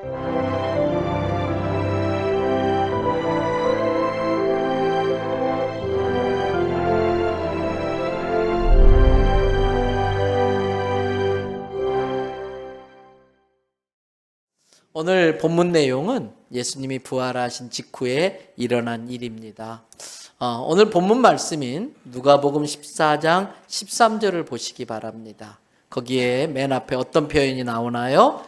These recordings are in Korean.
오늘 본문 내용은 예수님이 부활하신 직후에 일어난 일입니다. 오늘 본문 말씀인 누가복음 14장 13절을 보시기 바랍니다. 거기에 맨 앞에 어떤 표현이 나오나요?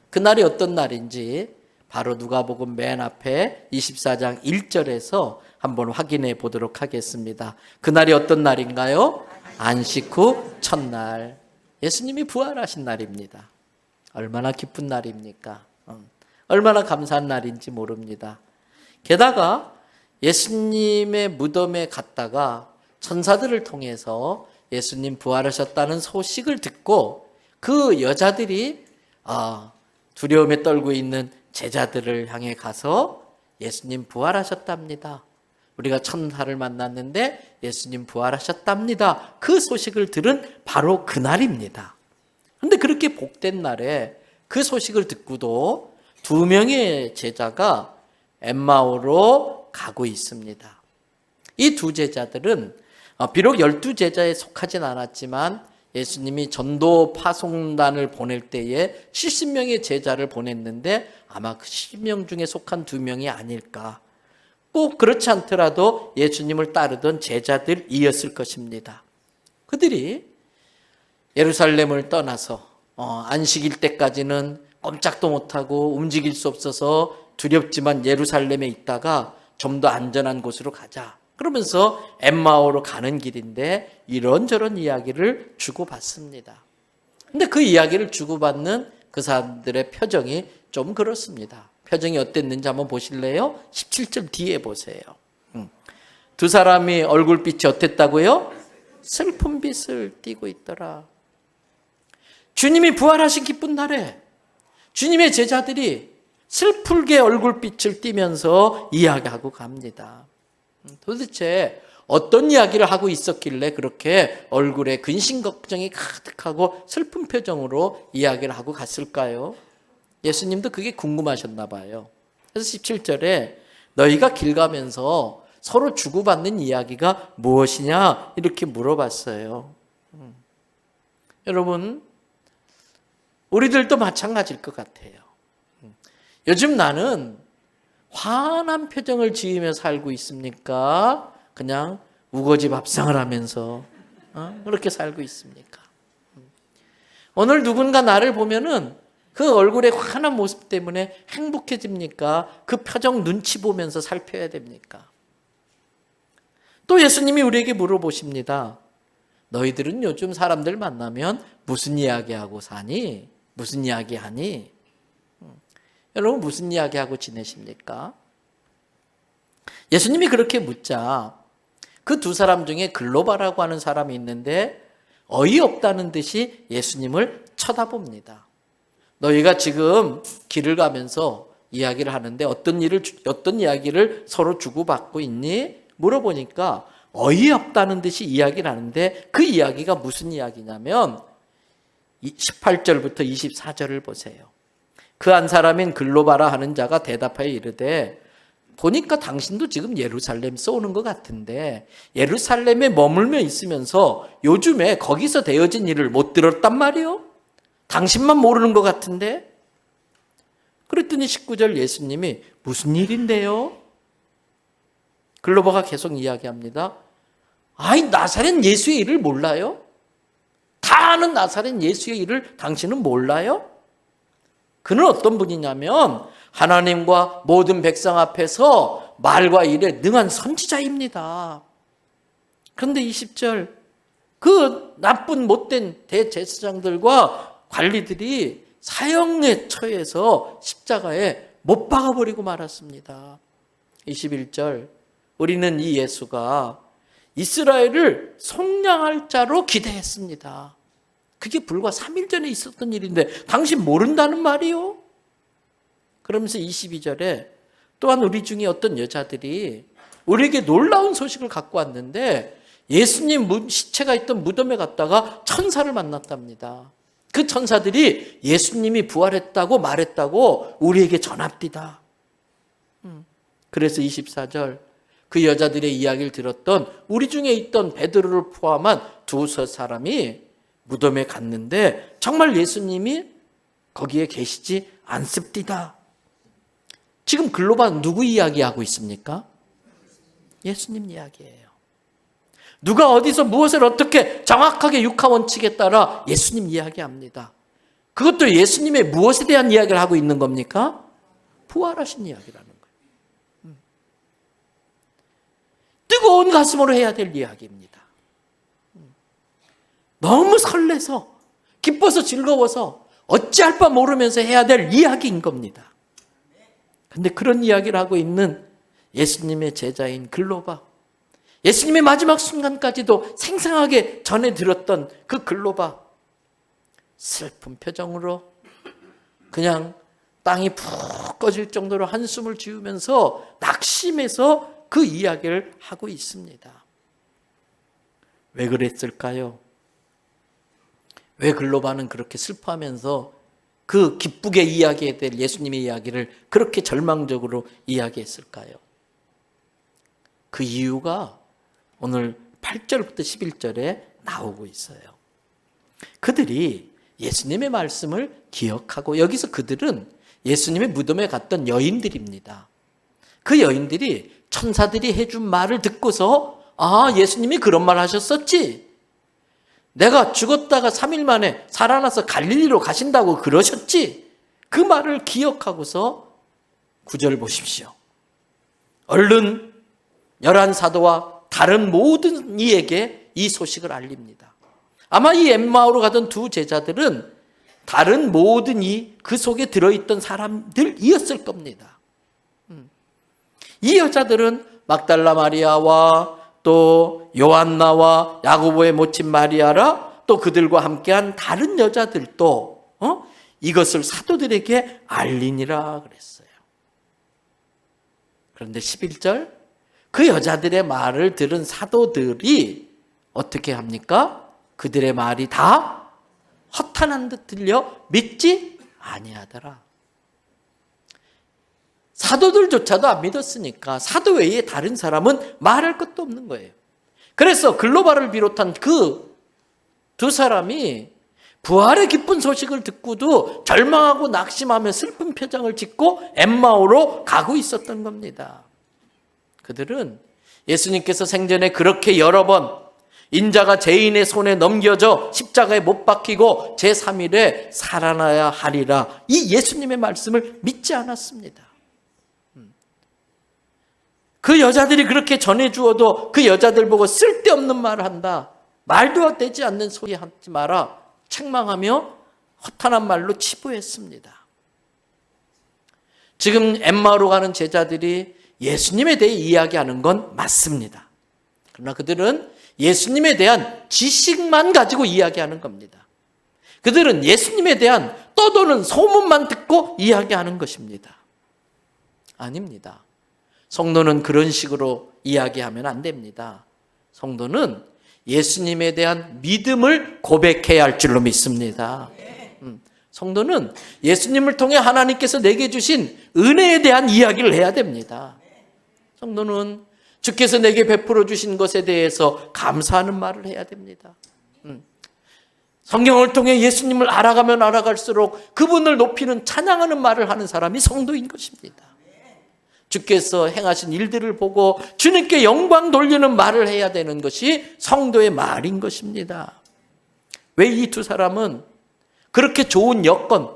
그날이 어떤 날인지 바로 누가복음 맨 앞에 24장 1절에서 한번 확인해 보도록 하겠습니다. 그날이 어떤 날인가요? 안식 후 첫날, 예수님이 부활하신 날입니다. 얼마나 기쁜 날입니까? 얼마나 감사한 날인지 모릅니다. 게다가 예수님의 무덤에 갔다가 천사들을 통해서 예수님 부활하셨다는 소식을 듣고 그 여자들이 두려움에 떨고 있는 제자들을 향해 가서 예수님 부활하셨답니다. 우리가 천사를 만났는데 예수님 부활하셨답니다. 그 소식을 들은 바로 그날입니다. 그런데 그렇게 복된 날에 그 소식을 듣고도 2명의 제자가 엠마오로 가고 있습니다. 이 두 제자들은 비록 12제자에 속하진 않았지만 예수님이 전도 파송단을 보낼 때에 70명의 제자를 보냈는데 아마 그 70명 중에 속한 2명이 아닐까. 꼭 그렇지 않더라도 예수님을 따르던 제자들이었을 것입니다. 그들이 예루살렘을 떠나서 안식일 때까지는 꼼짝도 못하고 움직일 수 없어서 두렵지만 예루살렘에 있다가 좀 더 안전한 곳으로 가자. 그러면서 엠마오로 가는 길인데 이런저런 이야기를 주고받습니다. 근데 그 이야기를 주고받는 그 사람들의 표정이 좀 그렇습니다. 표정이 어땠는지 한번 보실래요? 17절 뒤에 보세요. 두 사람이 얼굴빛이 어땠다고요? 슬픈 빛을 띠고 있더라. 주님이 부활하신 기쁜 날에 주님의 제자들이 슬프게 얼굴빛을 띠면서 이야기하고 갑니다. 도대체 어떤 이야기를 하고 있었길래 그렇게 얼굴에 근심 걱정이 가득하고 슬픈 표정으로 이야기를 하고 갔을까요? 예수님도 그게 궁금하셨나 봐요. 그래서 17절에 너희가 길 가면서 서로 주고받는 이야기가 무엇이냐 이렇게 물어봤어요. 여러분, 우리들도 마찬가지일 것 같아요. 요즘 나는 환한 표정을 지으며 살고 있습니까? 그냥 우거지 밥상을 하면서 그렇게 살고 있습니까? 오늘 누군가 나를 보면은 그 얼굴의 환한 모습 때문에 행복해집니까? 그 표정 눈치 보면서 살펴야 됩니까? 또 예수님이 우리에게 물어보십니다. 너희들은 요즘 사람들 만나면 무슨 이야기하고 사니? 무슨 이야기하니? 여러분 무슨 이야기하고 지내십니까? 예수님이 그렇게 묻자 그 두 사람 중에 글로바라고 하는 사람이 있는데 어이없다는 듯이 예수님을 쳐다봅니다. 너희가 지금 길을 가면서 이야기를 하는데 어떤 이야기를 서로 주고받고 있니? 물어보니까 어이없다는 듯이 이야기를 하는데 그 이야기가 무슨 이야기냐면 18절부터 24절을 보세요. 그 한 사람인 글로바라 하는 자가 대답하여 이르되 보니까 당신도 지금 예루살렘 쏘는 것 같은데 예루살렘에 머물며 있으면서 요즘에 거기서 되어진 일을 못 들었단 말이요? 당신만 모르는 것 같은데? 그랬더니 19절 예수님이 무슨 일인데요? 글로바가 계속 이야기합니다. 아이 나사렛 예수의 일을 몰라요? 다 아는 나사렛 예수의 일을 당신은 몰라요? 그는 어떤 분이냐면 하나님과 모든 백성 앞에서 말과 일에 능한 선지자입니다. 그런데 20절 그 나쁜 못된 대제사장들과 관리들이 사형에 처해서 십자가에 못 박아버리고 말았습니다. 21절 우리는 이 예수가 이스라엘을 속량할 자로 기대했습니다. 그게 불과 3일 전에 있었던 일인데 당신 모른다는 말이요? 그러면서 22절에 또한 우리 중에 어떤 여자들이 우리에게 놀라운 소식을 갖고 왔는데 예수님 시체가 있던 무덤에 갔다가 천사를 만났답니다. 그 천사들이 예수님이 부활했다고 말했다고 우리에게 전합디다. 그래서 24절 그 여자들의 이야기를 들었던 우리 중에 있던 베드로를 포함한 두서 사람이 무덤에 갔는데 정말 예수님이 거기에 계시지 않습디다. 지금 글로바 누구 이야기하고 있습니까? 예수님 이야기예요. 누가 어디서 무엇을 어떻게 정확하게 육하 원칙에 따라 예수님 이야기합니다. 그것도 예수님의 무엇에 대한 이야기를 하고 있는 겁니까? 부활하신 이야기라는 거예요. 뜨거운 가슴으로 해야 될 이야기입니다. 너무 설레서 기뻐서 즐거워서 어찌할 바 모르면서 해야 될 이야기인 겁니다. 그런데 그런 이야기를 하고 있는 예수님의 제자인 글로바, 예수님의 마지막 순간까지도 생생하게 전해 들었던 그 글로바, 슬픈 표정으로 그냥 땅이 푹 꺼질 정도로 한숨을 지으면서 낙심해서 그 이야기를 하고 있습니다. 왜 그랬을까요? 왜 글로바는 그렇게 슬퍼하면서 그 기쁘게 이야기해야 될 예수님의 이야기를 그렇게 절망적으로 이야기했을까요? 그 이유가 오늘 8절부터 11절에 나오고 있어요. 그들이 예수님의 말씀을 기억하고, 여기서 그들은 예수님의 무덤에 갔던 여인들입니다. 그 여인들이 천사들이 해준 말을 듣고서 예수님이 그런 말 하셨었지, 내가 죽었다가 3일 만에 살아나서 갈릴리로 가신다고 그러셨지, 그 말을 기억하고서 9절 보십시오. 얼른 11사도와 다른 모든 이에게 이 소식을 알립니다. 아마 이 엠마오로 가던 두 제자들은 다른 모든 그 속에 들어있던 사람들이었을 겁니다. 이 여자들은 막달라 마리아와 또 요한나와 야고보의 모친 마리아라, 또 그들과 함께한 다른 여자들도 이것을 사도들에게 알리니라 그랬어요. 그런데 11절, 그 여자들의 말을 들은 사도들이 어떻게 합니까? 그들의 말이 다 허탄한 듯 들려 믿지 아니하더라. 사도들조차도 안 믿었으니까 사도 외에 다른 사람은 말할 것도 없는 거예요. 그래서 글로바를 비롯한 그 두 사람이 부활의 기쁜 소식을 듣고도 절망하고 낙심하며 슬픈 표정을 짓고 엠마오로 가고 있었던 겁니다. 그들은 예수님께서 생전에 그렇게 여러 번 인자가 죄인의 손에 넘겨져 십자가에 못 박히고 제3일에 살아나야 하리라, 이 예수님의 말씀을 믿지 않았습니다. 그 여자들이 그렇게 전해주어도 그 여자들 보고 쓸데없는 말을 한다, 말도 되지 않는 소리 하지 마라, 책망하며 허탄한 말로 치부했습니다. 지금 엠마오로 가는 제자들이 예수님에 대해 이야기하는 건 맞습니다. 그러나 그들은 예수님에 대한 지식만 가지고 이야기하는 겁니다. 그들은 예수님에 대한 떠도는 소문만 듣고 이야기하는 것입니다. 아닙니다. 성도는 그런 식으로 이야기하면 안 됩니다. 성도는 예수님에 대한 믿음을 고백해야 할 줄로 믿습니다. 성도는 예수님을 통해 하나님께서 내게 주신 은혜에 대한 이야기를 해야 됩니다. 성도는 주께서 내게 베풀어 주신 것에 대해서 감사하는 말을 해야 됩니다. 성경을 통해 예수님을 알아가면 알아갈수록 그분을 높이는 찬양하는 말을 하는 사람이 성도인 것입니다. 주께서 행하신 일들을 보고 주님께 영광 돌리는 말을 해야 되는 것이 성도의 말인 것입니다. 왜 이 두 사람은 그렇게 좋은 여건,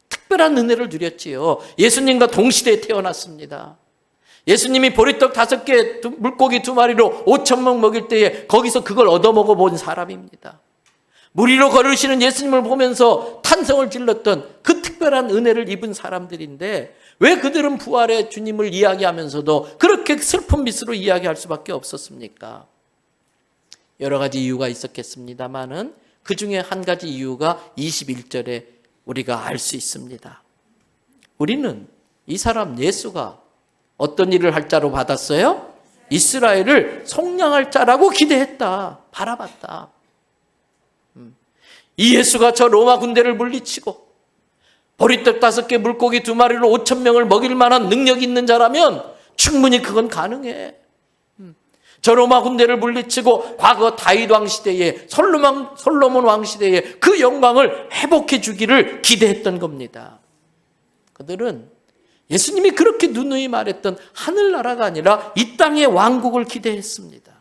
특별한 은혜를 누렸지요? 예수님과 동시대에 태어났습니다. 예수님이 보리떡 5개, 물고기 2마리로 5,000명 먹일 때에 거기서 그걸 얻어먹어 본 사람입니다. 물 위로 걸으시는 예수님을 보면서 탄성을 질렀던 그 특별한 은혜를 입은 사람들인데, 왜 그들은 부활의 주님을 이야기하면서도 그렇게 슬픈 빛으로 이야기할 수밖에 없었습니까? 여러 가지 이유가 있었겠습니다마는 그 중에 한 가지 이유가 21절에 우리가 알 수 있습니다. 우리는 이 사람 예수가 어떤 일을 할 자로 받았어요? 이스라엘을 속량할 자라고 기대했다, 바라봤다. 이 예수가 저 로마 군대를 물리치고 보리떡 5개 물고기 2마리로 5,000명을 먹일 만한 능력이 있는 자라면 충분히 그건 가능해. 저 로마 군대를 물리치고 과거 다윗 왕 시대에 솔로몬 왕 시대에 그 영광을 회복해 주기를 기대했던 겁니다. 그들은 예수님이 그렇게 누누이 말했던 하늘나라가 아니라 이 땅의 왕국을 기대했습니다.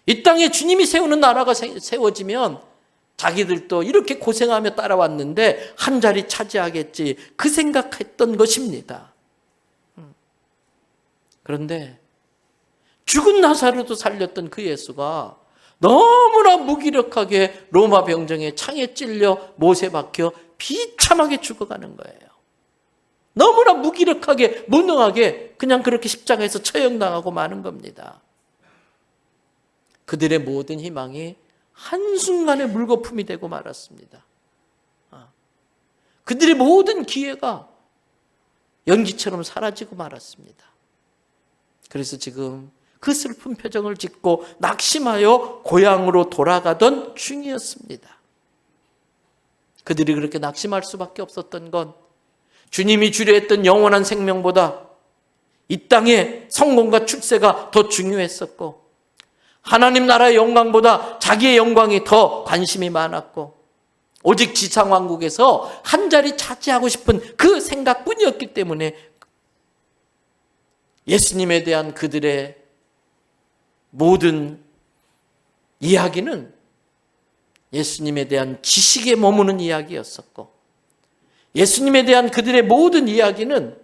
이 땅에 주님이 세우는 나라가 세워지면 자기들도 이렇게 고생하며 따라왔는데 한 자리 차지하겠지, 그 생각했던 것입니다. 그런데 죽은 나사로도 살렸던 그 예수가 너무나 무기력하게 로마 병정에 창에 찔려 못에 박혀 비참하게 죽어가는 거예요. 너무나 무기력하게 무능하게 그냥 그렇게 십자가에서 처형당하고 마는 겁니다. 그들의 모든 희망이 한순간에 물거품이 되고 말았습니다. 그들의 모든 기회가 연기처럼 사라지고 말았습니다. 그래서 지금 그 슬픈 표정을 짓고 낙심하여 고향으로 돌아가던 중이었습니다. 그들이 그렇게 낙심할 수밖에 없었던 건 주님이 주려 했던 영원한 생명보다 이 땅의 성공과 출세가 더 중요했었고, 하나님 나라의 영광보다 자기의 영광이 더 관심이 많았고, 오직 지상왕국에서 한 자리 차지하고 싶은 그 생각뿐이었기 때문에 예수님에 대한 그들의 모든 이야기는 예수님에 대한 지식에 머무는 이야기였었고, 예수님에 대한 그들의 모든 이야기는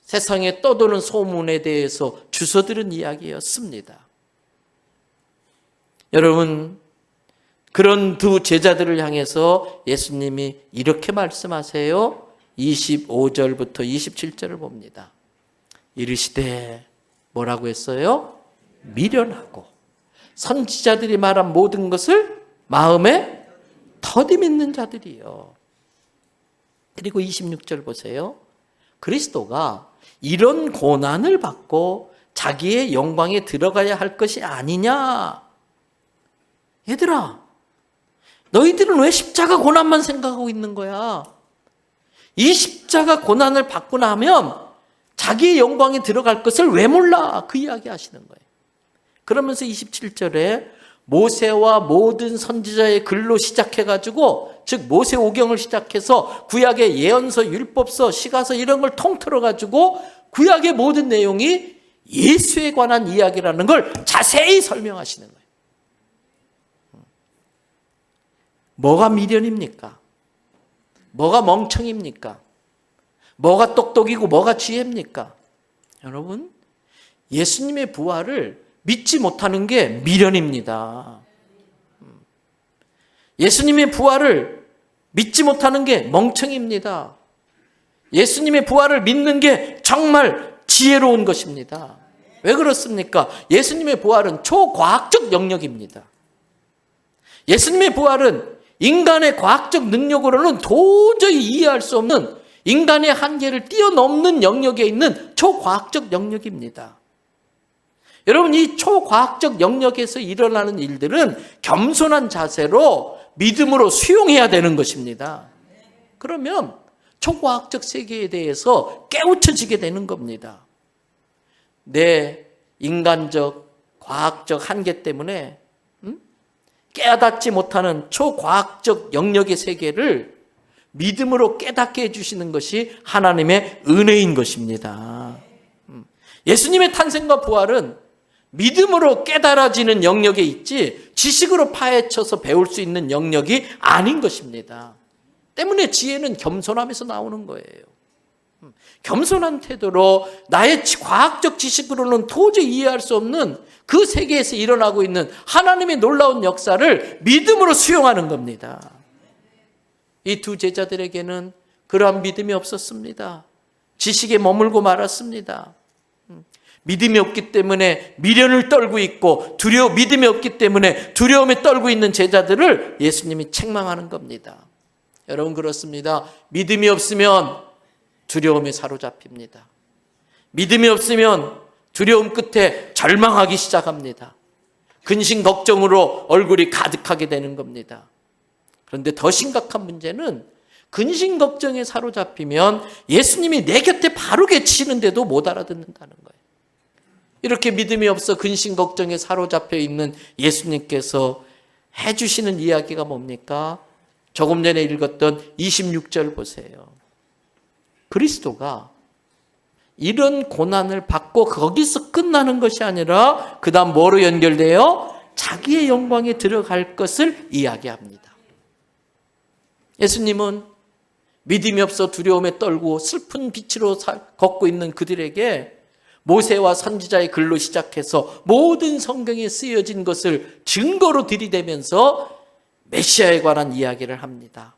세상에 떠도는 소문에 대해서 주워들은 이야기였습니다. 여러분, 그런 두 제자들을 향해서 예수님이 이렇게 말씀하세요. 25절부터 27절을 봅니다. 이르시되 뭐라고 했어요? 미련하고 선지자들이 말한 모든 것을 마음에 더디 믿는 자들이요. 그리고 26절 보세요. 그리스도가 이런 고난을 받고 자기의 영광에 들어가야 할 것이 아니냐. 얘들아, 너희들은 왜 십자가 고난만 생각하고 있는 거야? 이 십자가 고난을 받고 나면 자기의 영광에 들어갈 것을 왜 몰라? 그 이야기 하시는 거예요. 그러면서 27절에 모세와 모든 선지자의 글로 시작해가지고, 즉 모세오경을 시작해서 구약의 예언서, 율법서, 시가서 이런 걸 통틀어가지고 구약의 모든 내용이 예수에 관한 이야기라는 걸 자세히 설명하시는 거예요. 뭐가 미련입니까? 뭐가 멍청입니까? 뭐가 똑똑이고 뭐가 지혜입니까? 여러분, 예수님의 부활을 믿지 못하는 게 미련입니다. 예수님의 부활을 믿지 못하는 게 멍청입니다. 예수님의 부활을 믿는 게 정말 지혜로운 것입니다. 왜 그렇습니까? 예수님의 부활은 초과학적 영역입니다. 예수님의 부활은 인간의 과학적 능력으로는 도저히 이해할 수 없는, 인간의 한계를 뛰어넘는 영역에 있는 초과학적 영역입니다. 여러분, 이 초과학적 영역에서 일어나는 일들은 겸손한 자세로 믿음으로 수용해야 되는 것입니다. 그러면 초과학적 세계에 대해서 깨우쳐지게 되는 겁니다. 내 인간적, 과학적 한계 때문에 깨닫지 못하는 초과학적 영역의 세계를 믿음으로 깨닫게 해주시는 것이 하나님의 은혜인 것입니다. 예수님의 탄생과 부활은 믿음으로 깨달아지는 영역에 있지 지식으로 파헤쳐서 배울 수 있는 영역이 아닌 것입니다. 때문에 지혜는 겸손함에서 나오는 거예요. 겸손한 태도로 나의 과학적 지식으로는 도저히 이해할 수 없는 그 세계에서 일어나고 있는 하나님의 놀라운 역사를 믿음으로 수용하는 겁니다. 이 두 제자들에게는 그러한 믿음이 없었습니다. 지식에 머물고 말았습니다. 믿음이 없기 때문에 미련을 떨고 있고, 믿음이 없기 때문에 두려움에 떨고 있는 제자들을 예수님이 책망하는 겁니다. 여러분, 그렇습니다. 믿음이 없으면 두려움에 사로잡힙니다. 믿음이 없으면 두려움 끝에 절망하기 시작합니다. 근심 걱정으로 얼굴이 가득하게 되는 겁니다. 그런데 더 심각한 문제는 근심 걱정에 사로잡히면 예수님이 내 곁에 바로 계시는데도 못 알아듣는다는 거예요. 이렇게 믿음이 없어 근심 걱정에 사로잡혀 있는 예수님께서 해주시는 이야기가 뭡니까? 조금 전에 읽었던 26절 보세요. 그리스도가 이런 고난을 받고 거기서 끝나는 것이 아니라 그 다음 뭐로 연결돼요? 자기의 영광에 들어갈 것을 이야기합니다. 예수님은 믿음이 없어 두려움에 떨고 슬픈 빛으로 걷고 있는 그들에게 모세와 선지자의 글로 시작해서 모든 성경에 쓰여진 것을 증거로 들이대면서 메시아에 관한 이야기를 합니다.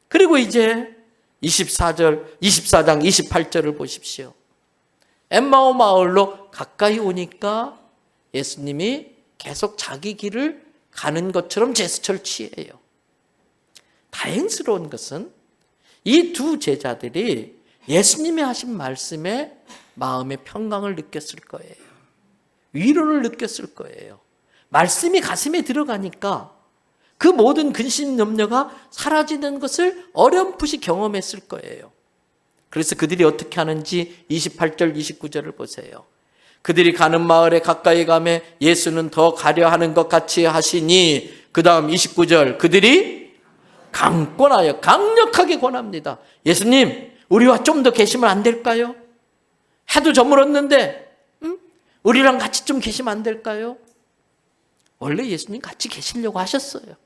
그리고 이제 24장 28절을 보십시오. 엠마오 마을로 가까이 오니까 예수님이 계속 자기 길을 가는 것처럼 제스처를 취해요. 다행스러운 것은 이 두 제자들이 예수님이 하신 말씀에 마음의 평강을 느꼈을 거예요. 위로를 느꼈을 거예요. 말씀이 가슴에 들어가니까 그 모든 근심 염려가 사라지는 것을 어렴풋이 경험했을 거예요. 그래서 그들이 어떻게 하는지 28절 29절을 보세요. 그들이 가는 마을에 가까이 가매 예수는 더 가려 하는 것 같이 하시니 그 다음 29절 그들이 강권하여 강력하게 권합니다. 예수님 우리와 좀 더 계시면 안 될까요? 해도 저물었는데 우리랑 같이 좀 계시면 안 될까요? 원래 예수님 같이 계시려고 하셨어요.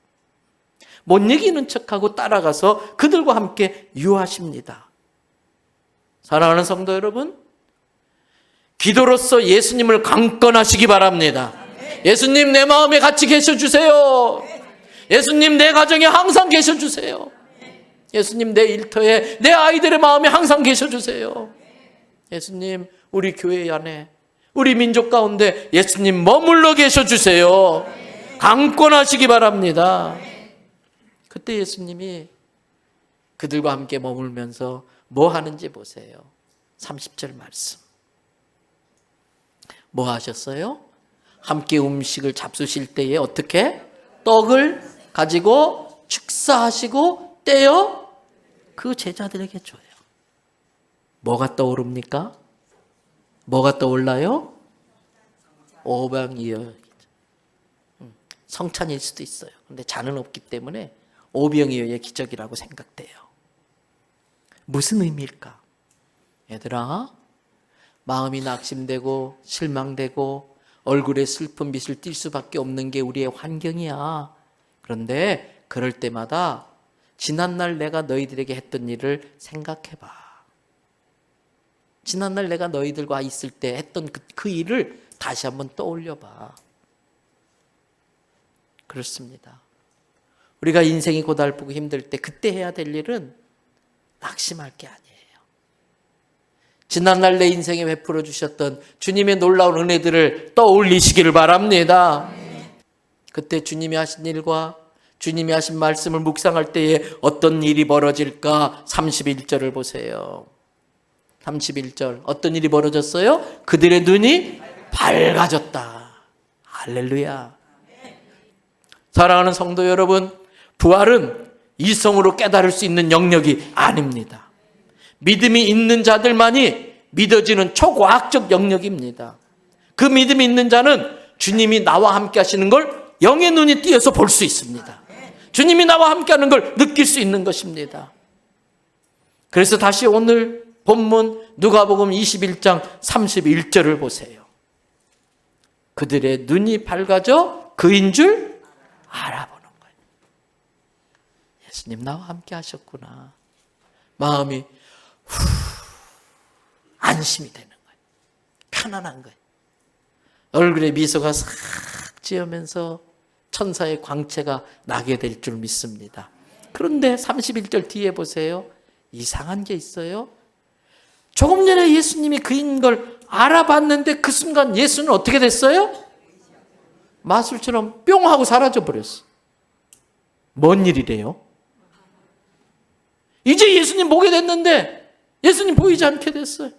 못 이기는 척하고 따라가서 그들과 함께 유하십니다. 사랑하는 성도 여러분, 기도로서 예수님을 강권하시기 바랍니다. 예수님 내 마음에 같이 계셔주세요. 예수님 내 가정에 항상 계셔주세요. 예수님 내 일터에 내 아이들의 마음에 항상 계셔주세요. 예수님 우리 교회 안에 우리 민족 가운데 예수님 머물러 계셔주세요. 강권하시기 바랍니다. 그때 예수님이 그들과 함께 머물면서 뭐 하는지 보세요. 30절 말씀. 뭐 하셨어요? 함께 음식을 잡수실 때에 어떻게? 떡을 가지고 축사하시고 떼어 그 제자들에게 줘요. 뭐가 떠오릅니까? 뭐가 떠올라요? 오병이어. 성찬일 수도 있어요. 근데 잔은 없기 때문에 오병이어의 기적이라고 생각돼요. 무슨 의미일까? 얘들아, 마음이 낙심되고 실망되고 얼굴에 슬픈 빛을 띌 수밖에 없는 게 우리의 환경이야. 그런데 그럴 때마다 지난날 내가 너희들에게 했던 일을 생각해봐. 지난날 내가 너희들과 있을 때 했던 그 일을 다시 한번 떠올려봐. 그렇습니다. 우리가 인생이 고달프고 힘들 때 그때 해야 될 일은 낙심할 게 아니에요. 지난날 내 인생에 베풀어 주셨던 주님의 놀라운 은혜들을 떠올리시기를 바랍니다. 그때 주님이 하신 일과 주님이 하신 말씀을 묵상할 때에 어떤 일이 벌어질까? 31절을 보세요. 31절 어떤 일이 벌어졌어요? 그들의 눈이 밝아졌다. 할렐루야. 사랑하는 성도 여러분, 부활은 이성으로 깨달을 수 있는 영역이 아닙니다. 믿음이 있는 자들만이 믿어지는 초과학적 영역입니다. 그 믿음이 있는 자는 주님이 나와 함께 하시는 걸 영의 눈이 띄어서 볼 수 있습니다. 주님이 나와 함께 하는 걸 느낄 수 있는 것입니다. 그래서 다시 오늘 본문 누가복음 21장 31절을 보세요. 그들의 눈이 밝아져 그인 줄 알아보는 거예요. 예수님 나와 함께 하셨구나. 마음이 안심이 되는 거예요. 편안한 거예요. 얼굴에 미소가 싹 지으면서 천사의 광채가 나게 될 줄 믿습니다. 그런데 31절 뒤에 보세요. 이상한 게 있어요. 조금 전에 예수님이 그인 걸 알아봤는데 그 순간 예수는 어떻게 됐어요? 마술처럼 뿅 하고 사라져 버렸어. 뭔 일이래요? 이제 예수님 보게 됐는데 예수님 보이지 않게 됐어요.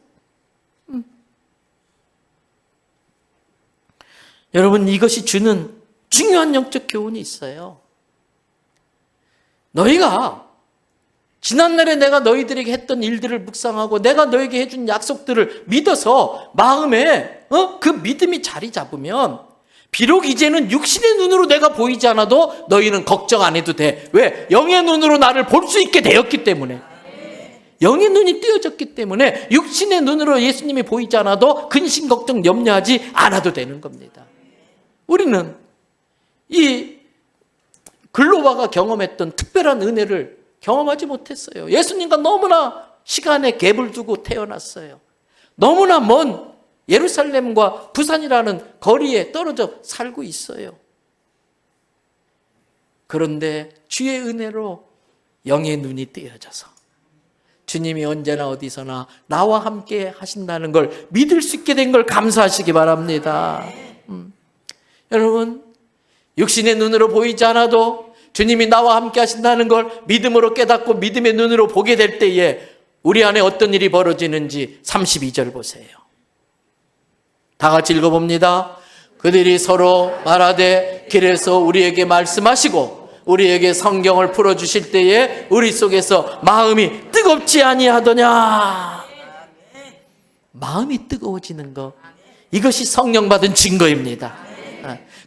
여러분, 이것이 주는 중요한 영적 교훈이 있어요. 너희가 지난날에 내가 너희들에게 했던 일들을 묵상하고 내가 너에게 해준 약속들을 믿어서 마음에 그 믿음이 자리 잡으면 비록 이제는 육신의 눈으로 내가 보이지 않아도 너희는 걱정 안 해도 돼. 왜? 영의 눈으로 나를 볼 수 있게 되었기 때문에. 영의 눈이 띄어졌기 때문에 육신의 눈으로 예수님이 보이지 않아도 근심 걱정 염려하지 않아도 되는 겁니다. 우리는 이 글로바가 경험했던 특별한 은혜를 경험하지 못했어요. 예수님과 너무나 시간에 갭을 두고 태어났어요. 너무나 먼 예루살렘과 부산이라는 거리에 떨어져 살고 있어요. 그런데 주의 은혜로 영의 눈이 띄어져서 주님이 언제나 어디서나 나와 함께 하신다는 걸 믿을 수 있게 된 걸 감사하시기 바랍니다. 여러분, 육신의 눈으로 보이지 않아도 주님이 나와 함께 하신다는 걸 믿음으로 깨닫고 믿음의 눈으로 보게 될 때에 우리 안에 어떤 일이 벌어지는지 32절 보세요. 다 같이 읽어봅니다. 그들이 서로 말하되 길에서 우리에게 말씀하시고 우리에게 성경을 풀어주실 때에 우리 속에서 마음이 뜨겁지 아니하더냐. 마음이 뜨거워지는 거, 이것이 성령 받은 증거입니다.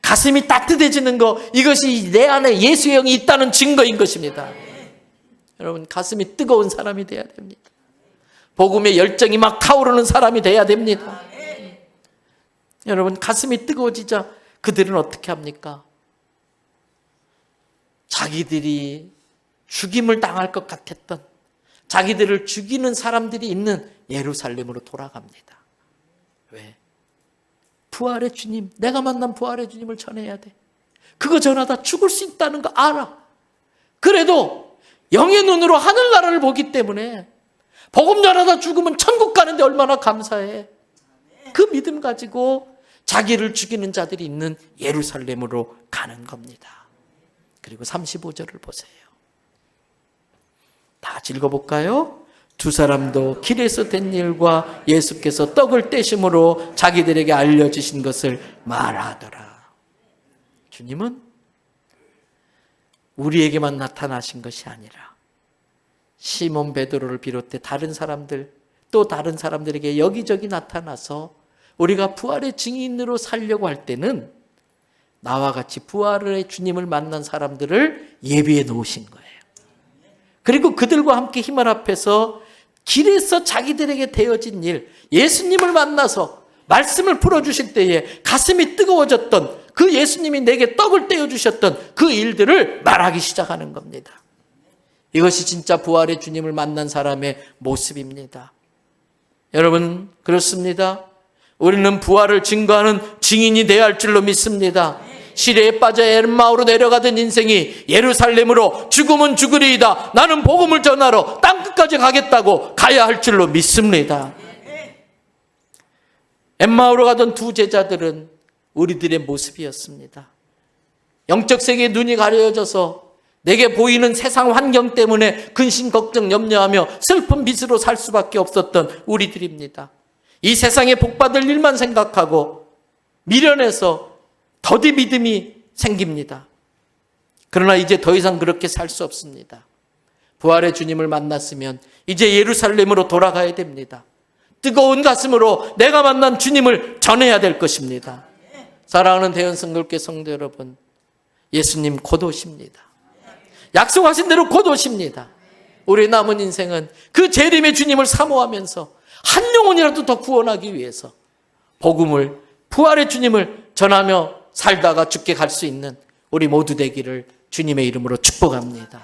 가슴이 따뜻해지는 거, 이것이 내 안에 예수의 영이 있다는 증거인 것입니다. 여러분, 가슴이 뜨거운 사람이 돼야 됩니다. 복음의 열정이 막 타오르는 사람이 돼야 됩니다. 여러분, 가슴이 뜨거워지자 그들은 어떻게 합니까? 자기들이 죽임을 당할 것 같았던, 자기들을 죽이는 사람들이 있는 예루살렘으로 돌아갑니다. 왜? 부활의 주님, 내가 만난 부활의 주님을 전해야 돼. 그거 전하다 죽을 수 있다는 거 알아. 그래도 영의 눈으로 하늘나라를 보기 때문에 복음 전하다 죽으면 천국 가는데 얼마나 감사해. 그 믿음 가지고 자기를 죽이는 자들이 있는 예루살렘으로 가는 겁니다. 그리고 35절을 보세요. 다 같이 읽어볼까요? 두 사람도 길에서 된 일과 예수께서 떡을 떼심으로 자기들에게 알려주신 것을 말하더라. 주님은 우리에게만 나타나신 것이 아니라 시몬 베드로를 비롯해 다른 사람들, 또 다른 사람들에게 여기저기 나타나서 우리가 부활의 증인으로 살려고 할 때는 나와 같이 부활의 주님을 만난 사람들을 예비해 놓으신 거예요. 그리고 그들과 함께 힘을 합해서 길에서 자기들에게 되어진 일, 예수님을 만나서 말씀을 풀어주실 때에 가슴이 뜨거워졌던 그 예수님이 내게 떡을 떼어주셨던 그 일들을 말하기 시작하는 겁니다. 이것이 진짜 부활의 주님을 만난 사람의 모습입니다. 여러분, 그렇습니다. 우리는 부활을 증거하는 증인이 되어야 할 줄로 믿습니다. 시내에 빠져 엠마오로 내려가던 인생이 예루살렘으로 죽으면 죽으리이다, 나는 복음을 전하러 땅끝까지 가겠다고 가야 할 줄로 믿습니다. 엠마오로 가던 두 제자들은 우리들의 모습이었습니다. 영적 세계의 눈이 가려져서 내게 보이는 세상 환경 때문에 근심 걱정 염려하며 슬픈 빛으로 살 수밖에 없었던 우리들입니다. 이 세상에 복받을 일만 생각하고 미련해서 더디 믿음이 생깁니다. 그러나 이제 더 이상 그렇게 살 수 없습니다. 부활의 주님을 만났으면 이제 예루살렘으로 돌아가야 됩니다. 뜨거운 가슴으로 내가 만난 주님을 전해야 될 것입니다. 사랑하는 대연성결교 성도 여러분, 예수님 곧 오십니다. 약속하신 대로 곧 오십니다. 우리 남은 인생은 그 재림의 주님을 사모하면서 한 영혼이라도 더 구원하기 위해서 복음을, 부활의 주님을 전하며 살다가 죽게 갈 수 있는 우리 모두 되기를 주님의 이름으로 축복합니다.